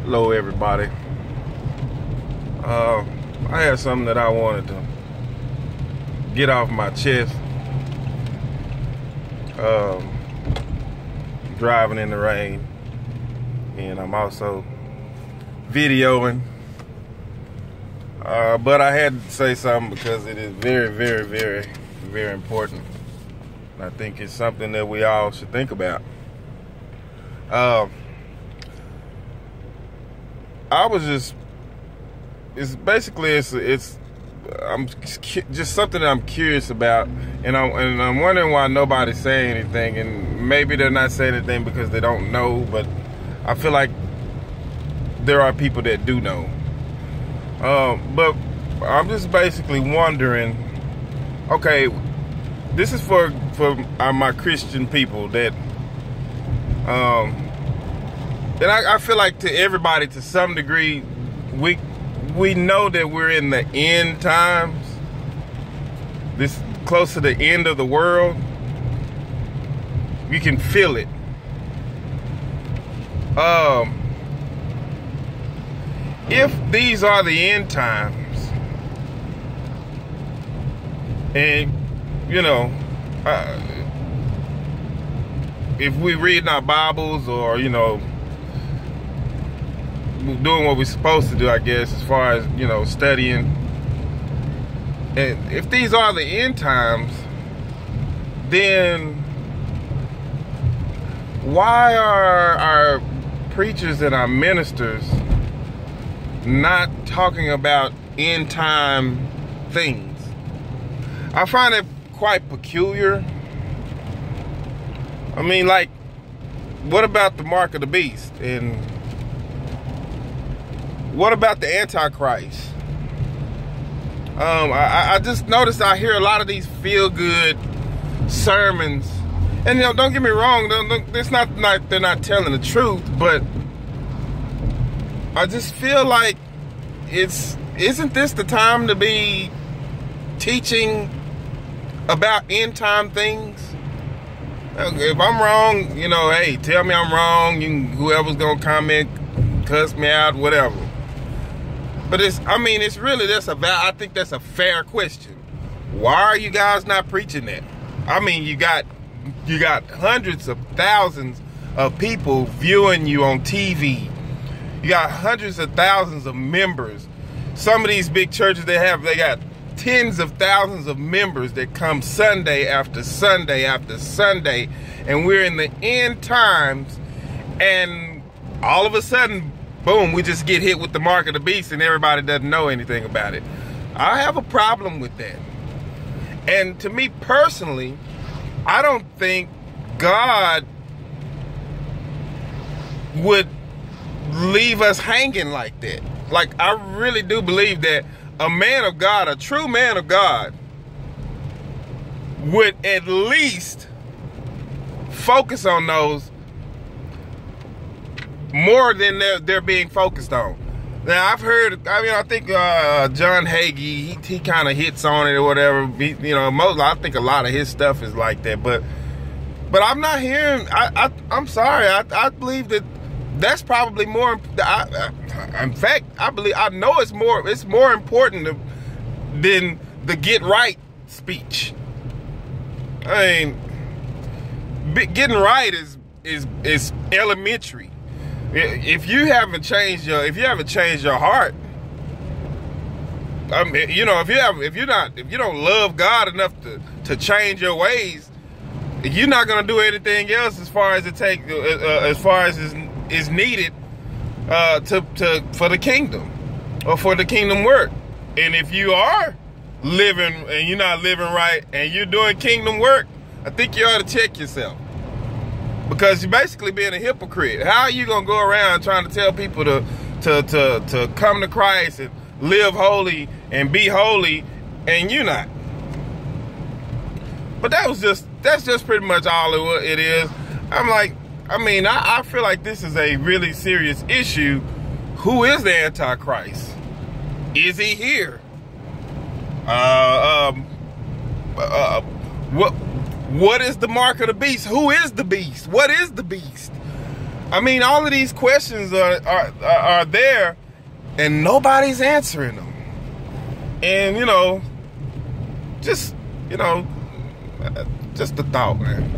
Hello everybody. I had something that I wanted to get off my chest. Driving in the rain, and I'm also videoing, but I had to say something because it is very, very, very, very important. I think it's something that we all should think about. It's just something that I'm curious about, and I'm wondering why nobody's saying anything, and maybe they're not saying anything because they don't know, but I feel like there are people that do know. But I'm just basically wondering, okay, this is for my Christian people that and I feel like to everybody, to some degree, we know that we're in the end times. This close to the end of the world. You can feel it. If these are the end times, and you know, if we read our Bibles, or you know, doing what we're supposed to do, I guess, as far as, you know, studying. And if these are the end times, then why are our preachers and our ministers not talking about end time things? I find it quite peculiar. I mean, like, what about the mark of the beast? And what about the Antichrist? I just noticed I hear a lot of these feel-good sermons, and you know, don't get me wrong, it's not like they're not telling the truth, but I just feel like isn't this the time to be teaching about end-time things? If I'm wrong, you know, hey, tell me I'm wrong. Whoever's gonna comment, cuss me out, whatever. But I think that's a fair question. Why are you guys not preaching that? I mean, you got hundreds of thousands of people viewing you on TV. You got hundreds of thousands of members. Some of these big churches they got tens of thousands of members that come Sunday after Sunday after Sunday, and we're in the end times, and all of a sudden, boom, we just get hit with the mark of the beast and everybody doesn't know anything about it. I have a problem with that. And to me personally, I don't think God would leave us hanging like that. Like, I really do believe that a man of God, a true man of God, would at least focus on those more than they're being focused on. Now, I've heard, I think John Hagee, he kind of hits on it or whatever. I think a lot of his stuff is like that. But I'm not hearing, I'm sorry, I believe that's probably more, in fact, I know it's more important than the get right speech. I mean, getting right is elementary. If you haven't changed your heart, I mean, you know, if you don't love God enough to change your ways, you're not gonna do anything else as far as is needed for the kingdom, or for the kingdom work. And if you are living and you're not living right and you're doing kingdom work, I think you ought to check yourself. Because you're basically being a hypocrite. How are you gonna go around trying to tell people to come to Christ and live holy and be holy, and you're not? But that's just pretty much all it is. I feel like this is a really serious issue. Who is the Antichrist? Is he here? What is the mark of the beast? Who is the beast? What is the beast? I mean, all of these questions are there, and nobody's answering them. And just a thought, man.